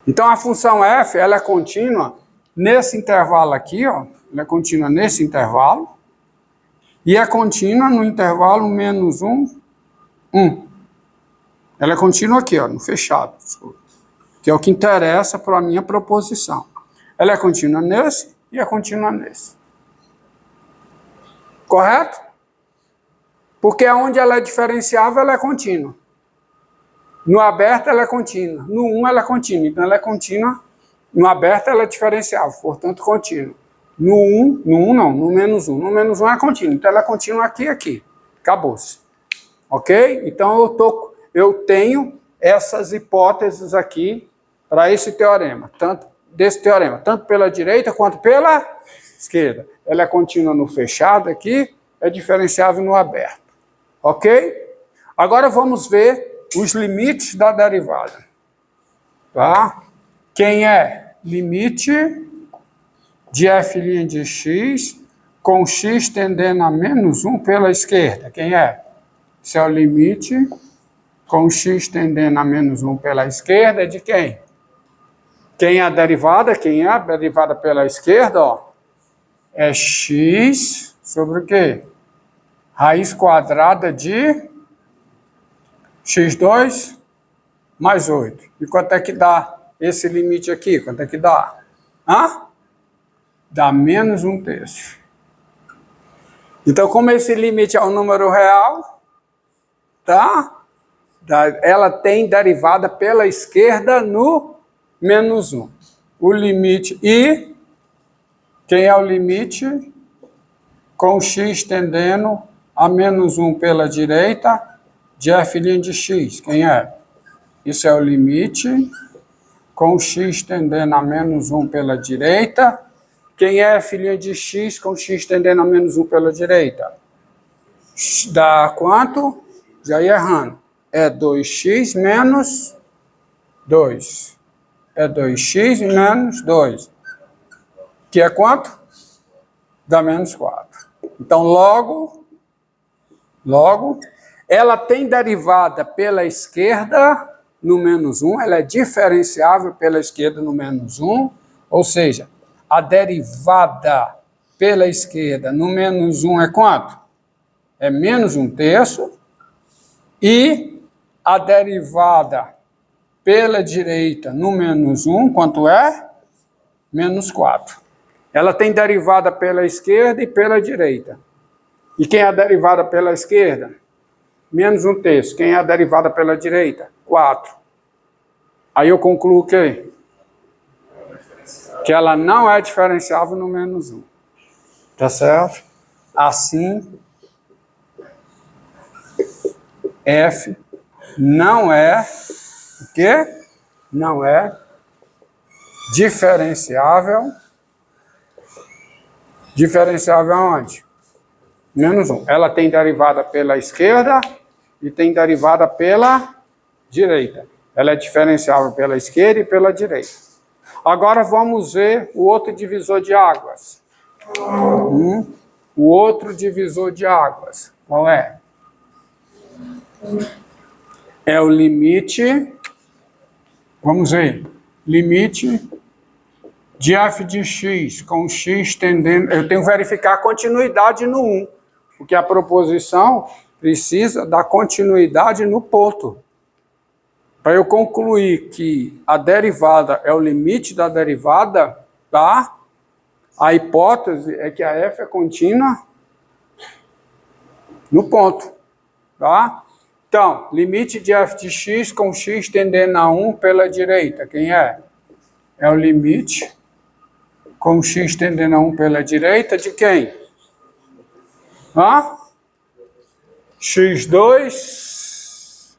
Então, a função f, ela é contínua nesse intervalo aqui, ó. Ela é contínua nesse intervalo. E é contínua no intervalo menos 1, 1. Ela é contínua aqui, ó, no fechado, desculpa. Que é o que interessa para a minha proposição. Ela é contínua nesse e é contínua nesse. Correto? Porque onde ela é diferenciável, ela é contínua. No aberto, ela é contínua. No 1, ela é contínua. Então, ela é contínua. No aberto, ela é diferenciável, portanto, contínua. No 1, no menos 1. No menos 1 é contínua. Então, ela é contínua aqui e aqui. Acabou-se. Ok? Então, eu tenho essas hipóteses aqui para esse teorema. Desse teorema. Tanto pela direita quanto pela esquerda. Ela é contínua no fechado aqui, é diferenciável no aberto. Ok? Agora vamos ver os limites da derivada. Tá? Quem é limite de f' de x com x tendendo a menos 1 pela esquerda? Quem é? Esse é o limite com x tendendo a menos 1 pela esquerda. É de quem? Quem é a derivada? Quem é a derivada pela esquerda? Ó, é x sobre o quê? Raiz quadrada de x2 mais 8. E quanto é que dá esse limite aqui? Quanto é que dá? Dá menos 1/3. Então, como esse limite é um número real, tá? Ela tem derivada pela esquerda no menos 1. O limite e quem é o limite com x tendendo a menos 1 pela direita de f' de x. Quem é? Isso é o limite com x tendendo a menos 1 pela direita. Quem é f' de x com x tendendo a menos 1 pela direita? Dá quanto? Já ia errando. É 2x menos 2. É 2x menos 2. Que é quanto? Dá menos 4. Então, logo, ela tem derivada pela esquerda no menos 1, ela é diferenciável pela esquerda no menos 1, ou seja, a derivada pela esquerda no menos 1 é quanto? É menos 1/3, e a derivada pela direita no menos 1, quanto é? Menos 4. Ela tem derivada pela esquerda e pela direita. E quem é a derivada pela esquerda? Menos 1/3. Quem é a derivada pela direita? 4. Aí eu concluo o quê? Que ela não é diferenciável no menos 1. Tá certo? Assim, f não é o quê? Não é diferenciável. Diferenciável aonde? Menos 1. Ela tem derivada pela esquerda e tem derivada pela direita. Ela é diferenciável pela esquerda e pela direita. Agora vamos ver o outro divisor de águas. O outro divisor de águas. Qual é? É o limite. Vamos ver. Limite de f de x com x tendendo... Eu tenho que verificar a continuidade no 1, porque a proposição precisa da continuidade no ponto. Para eu concluir que a derivada é o limite da derivada, tá? A hipótese é que a f é contínua no ponto, tá? Então, limite de f de x com x tendendo a 1 pela direita. Quem é? É o limite com x tendendo a 1 pela direita de quem? x2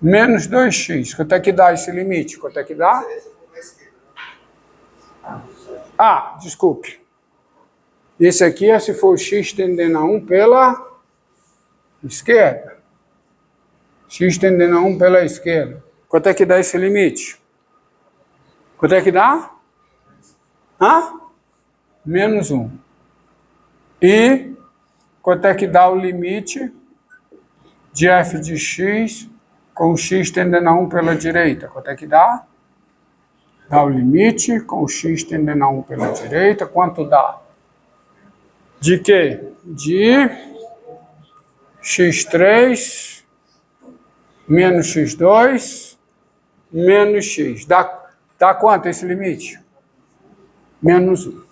menos 2x. Quanto é que dá esse limite? Quanto é que dá? Desculpe. Esse aqui é se for x tendendo a 1 pela esquerda. X tendendo a 1 pela esquerda. Quanto é que dá esse limite? Quanto é que dá? Menos 1. E quanto é que dá o limite de f de x com x tendendo a 1 pela direita? Quanto é que dá? Dá o limite com o x tendendo a 1 pela direita. Quanto dá? De quê? De x3 menos x2 menos x. Dá quanto esse limite? Menos 1.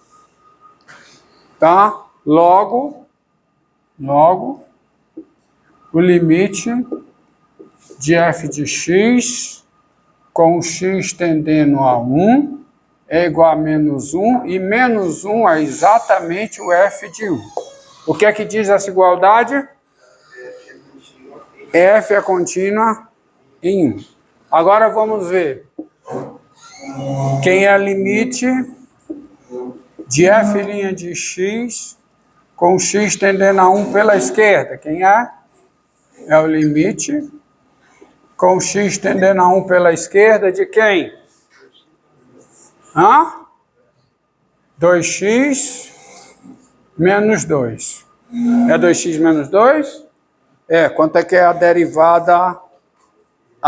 Tá? Logo, o limite de f de x com x tendendo a 1 é igual a menos 1, e menos 1 é exatamente o f de 1. O que é que diz essa igualdade? F é contínua em 1. Agora vamos ver quem é o limite de f' de x com x tendendo a 1 pela esquerda. Quem é? É o limite com x tendendo a 1 pela esquerda de quem? 2x menos 2. É 2x menos 2? É, quanto é que é a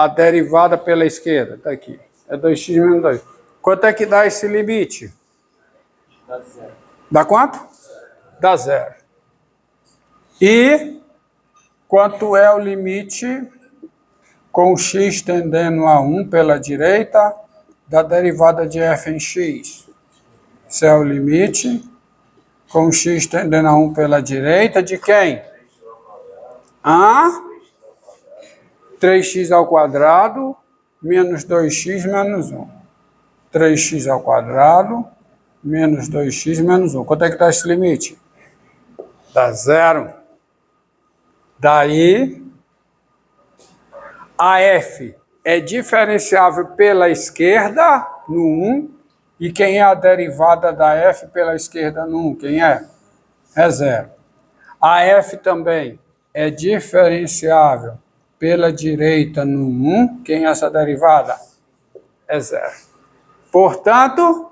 derivada pela esquerda? Está aqui. É 2x menos 2. Quanto é que dá esse limite? Dá 0. Dá quanto? Dá 0. E quanto é o limite com x tendendo a 1 pela direita da derivada de f em x? Esse é o limite com x tendendo a 1 pela direita de quem? 3x ao quadrado menos 2x menos 1. 3x ao quadrado menos 2x menos 1. Quanto é que está esse limite? Dá 0. Daí, a f é diferenciável pela esquerda no 1. E quem é a derivada da f pela esquerda no 1? Quem é? É 0. A f também é diferenciável pela direita no 1. Quem é essa derivada? É 0. Portanto,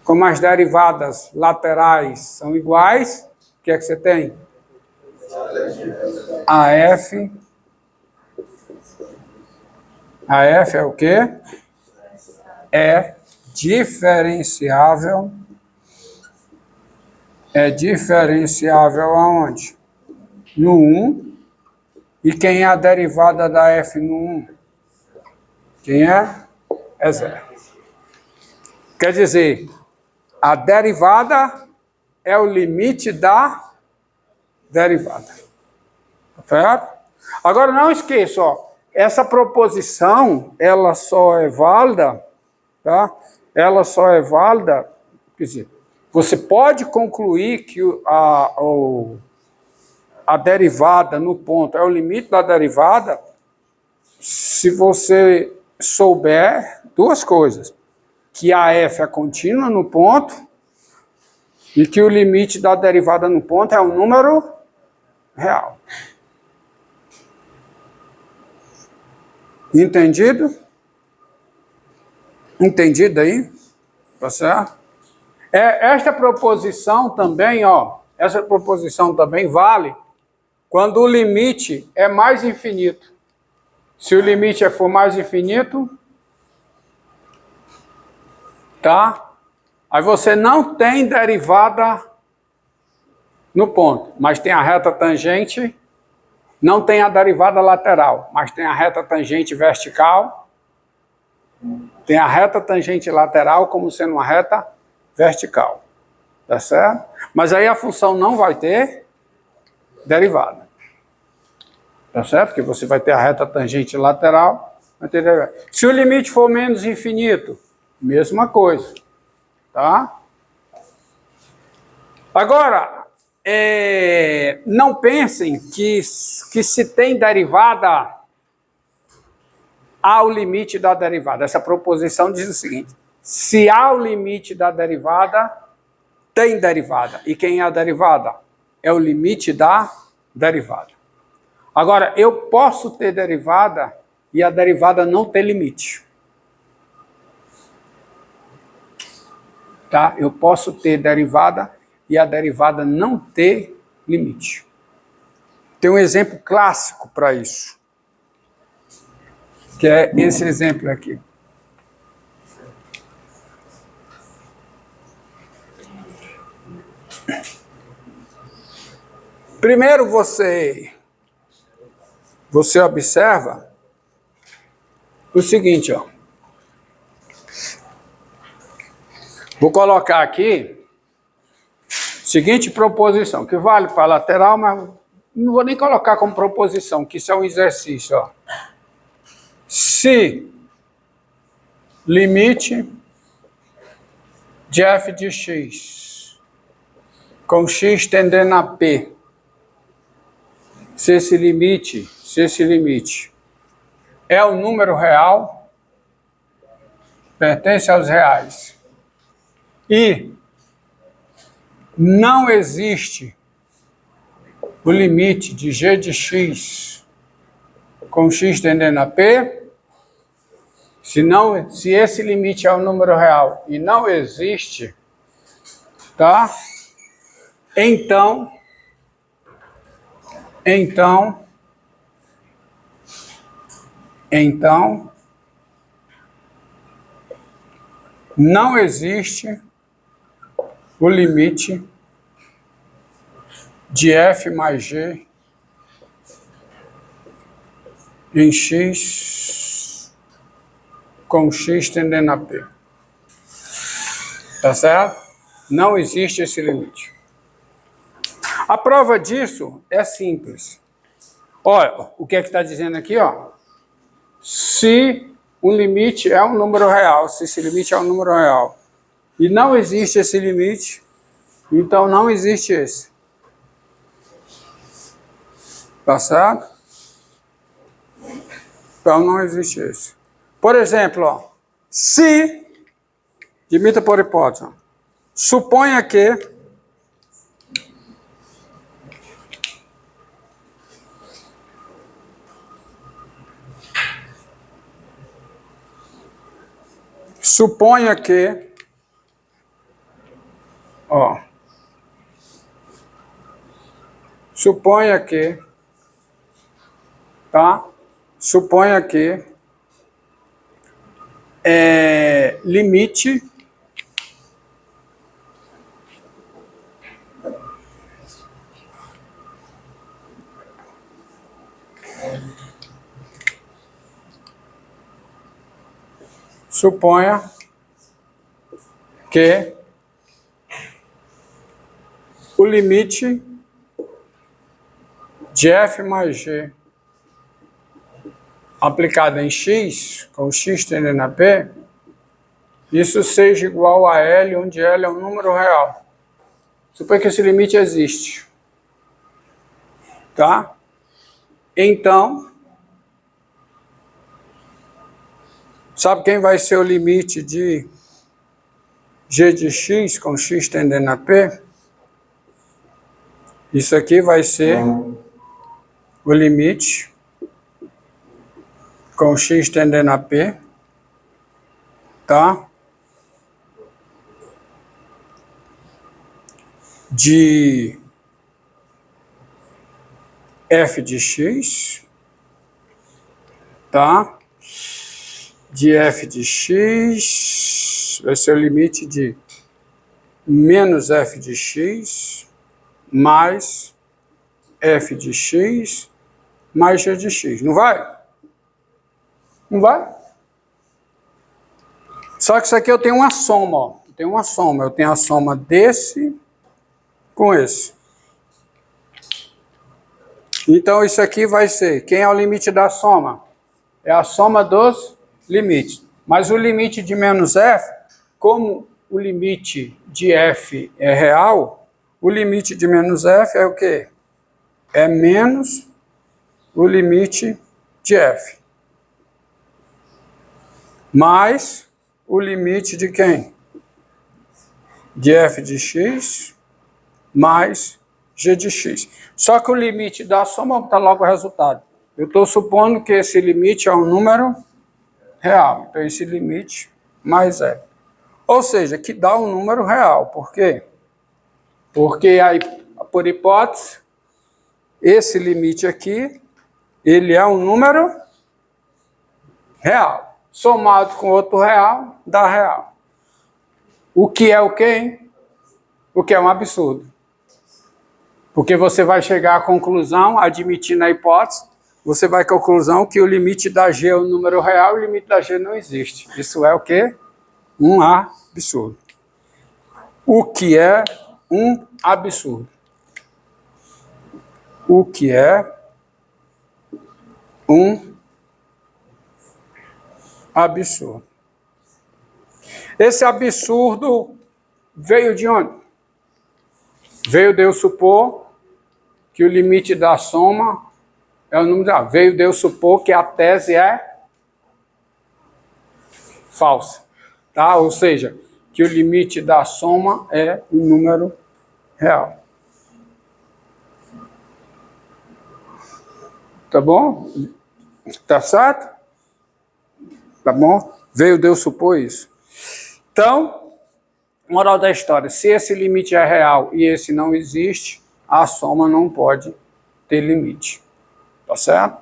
como as derivadas laterais são iguais, o que é que você tem? A f é o quê? É diferenciável aonde? No 1. E quem é a derivada da f no 1? Quem é? É 0. Quer dizer, a derivada é o limite da derivada. Certo? Agora não esqueça, ó, essa proposição, ela só é válida, tá? Ela só é válida, quer dizer, você pode concluir que a derivada no ponto é o limite da derivada se você souber duas coisas: que a f é contínua no ponto e que o limite da derivada no ponto é um número real. Entendido? Entendido aí? Tá certo? Esta proposição também, ó, essa proposição também vale quando o limite é mais infinito. Se o limite for mais infinito, tá? Aí você não tem derivada no ponto, mas tem a reta tangente, não tem a derivada lateral, mas tem a reta tangente vertical, tem a reta tangente lateral como sendo uma reta vertical, tá certo? Mas aí a função não vai ter derivada, tá certo? Porque você vai ter a reta tangente lateral, vai ter derivada. Se o limite for menos infinito, mesma coisa, tá? Agora, não pensem que se tem derivada, há o limite da derivada. Essa proposição diz o seguinte: se há o limite da derivada, tem derivada. E quem é a derivada? É o limite da derivada. Agora, eu posso ter derivada e a derivada não ter limite. Tá? Eu posso ter derivada e a derivada não ter limite. Tem um exemplo clássico para isso, que é esse exemplo aqui. Primeiro você observa o seguinte, ó. Vou colocar aqui seguinte proposição, que vale para a lateral, mas não vou nem colocar como proposição, que isso é um exercício, ó. Se limite de f de x com x tendendo a p, se esse limite é um número real, pertence aos reais, e não existe o limite de g de x com x tendendo a p, se esse limite é um número real e não existe, tá? Então não existe o limite de f mais g em x com x tendendo a p. Tá certo? Não existe esse limite. A prova disso é simples. Olha, o que é que está dizendo aqui, ó? Se o limite é um número real, se esse limite é um número real, e não existe esse limite, então não existe esse. Tá certo? Então não existe esse. Por exemplo, ó, se, imita por hipótese, ó, suponha que limite suponha que o limite de f mais g aplicado em x, com x tendendo a p, isso seja igual a L, onde L é um número real. Suponha que esse limite existe. Tá? Então, sabe quem vai ser o limite de g de x com x tendendo a p? Isso aqui vai ser o limite com x tendendo a p, tá? De f de x, tá? De f de x vai ser o limite de menos f de x mais f de x mais g de x. Não vai? Não vai? Só que isso aqui eu tenho uma soma, ó. Eu tenho a soma desse com esse. Então isso aqui vai ser, quem é o limite da soma? É a soma dos limites. Mas o limite de menos f, como o limite de f é real, o limite de menos f é o quê? É menos o limite de f. Mais o limite de quem? De f de x mais g de x. Só que o limite da soma está logo o resultado. Eu estou supondo que esse limite é um número real. Então, esse limite mais f. Ou seja, que dá um número real. Por quê? Porque, aí, por hipótese, esse limite aqui, ele é um número real. Somado com outro real, dá real. O que é o quê, hein? O que é um absurdo. Porque você vai chegar à conclusão, admitindo a hipótese, você vai à conclusão que o limite da G é um número real e o limite da G não existe. Isso é o quê? Um absurdo. O que é um absurdo? O que é um absurdo? Esse absurdo veio de onde? Veio de eu supor que o limite da soma é o número A. Veio de eu supor que a tese é falsa. Tá? Ou seja, que o limite da soma é um número real. Tá bom? Tá certo? Tá bom? Veio de eu supor isso. Então, moral da história, se esse limite é real e esse não existe, a soma não pode ter limite. Tá certo?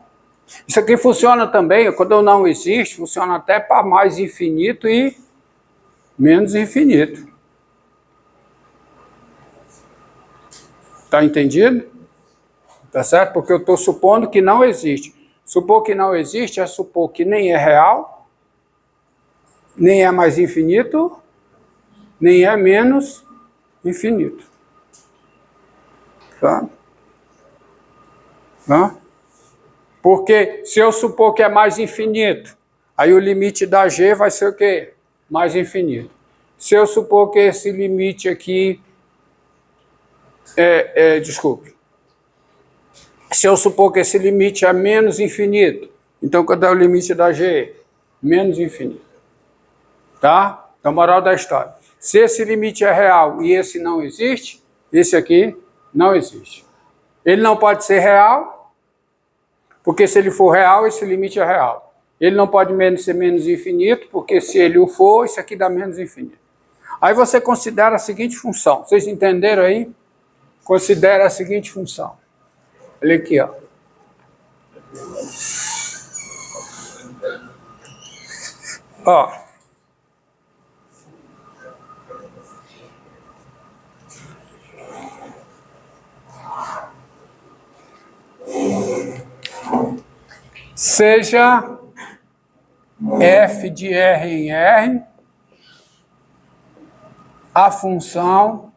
Isso aqui funciona também, quando eu não existe, funciona até para mais infinito e menos infinito. Tá entendido? Tá certo? Porque eu estou supondo que não existe. Supor que não existe é supor que nem é real, nem é mais infinito, nem é menos infinito. Tá? Tá? Porque se eu supor que é mais infinito, aí o limite da G vai ser o quê? Mais infinito. Se eu supor que esse limite aqui desculpe. Se eu supor que esse limite é menos infinito, então qual é o limite da G? Menos infinito. Tá? Então, moral da história. Se esse limite é real e esse não existe, esse aqui não existe. Ele não pode ser real, porque se ele for real, esse limite é real. Ele não pode ser menos infinito, porque se ele o for, isso aqui dá menos infinito. Aí você considera a seguinte função. Vocês entenderam aí? Considera a seguinte função. Olha aqui, ó. Ó. Seja f de R em R a função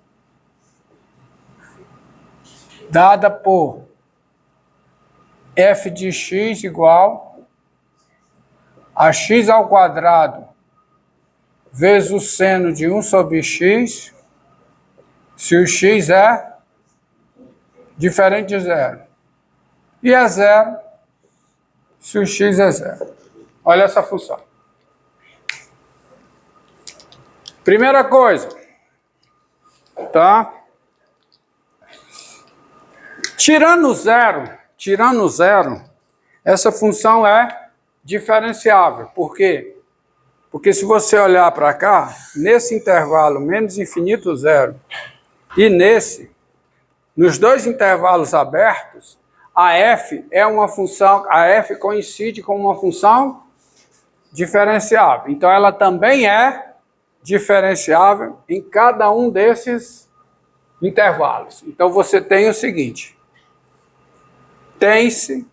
dada por f de x igual a x ao quadrado vezes o seno de 1 sobre x, se o x é diferente de zero. E é zero se o x é zero. Olha essa função. Primeira coisa, tá? Tirando zero, essa função é diferenciável. Por quê? Porque se você olhar para cá, nesse intervalo menos infinito zero e nos dois intervalos abertos, a f é uma função, a f coincide com uma função diferenciável. Então ela também é diferenciável em cada um desses intervalos. Então você tem o seguinte: tem-se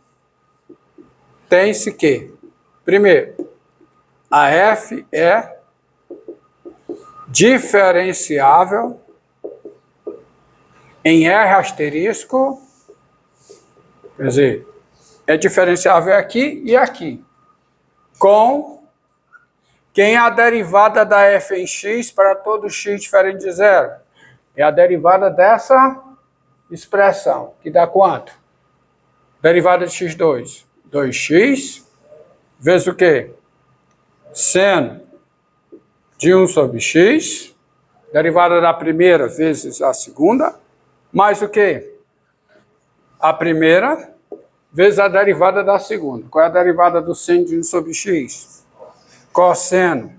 que, primeiro, a f é diferenciável em R asterisco, quer dizer, é diferenciável aqui e aqui, com quem é a derivada da f em x para todo x diferente de zero? É a derivada dessa expressão, que dá quanto? Derivada de x2. 2x vezes o quê? Seno de 1 sobre x, derivada da primeira vezes a segunda, mais o quê? A primeira vezes a derivada da segunda. Qual é a derivada do seno de 1 sobre x? Cosseno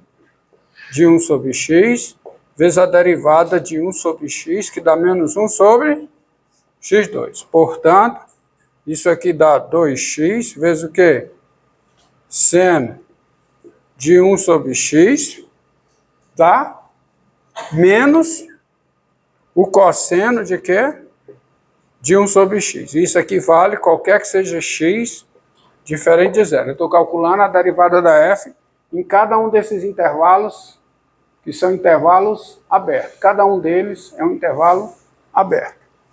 de 1 sobre x vezes a derivada de 1 sobre x, que dá menos 1 sobre x2. Portanto, isso aqui dá 2x vezes o quê? Seno de 1 sobre x dá menos o cosseno de quê? de 1 sobre x. Isso aqui vale qualquer que seja x diferente de zero. Eu estou calculando a derivada da f em cada um desses intervalos, que são intervalos abertos. Cada um deles é um intervalo aberto.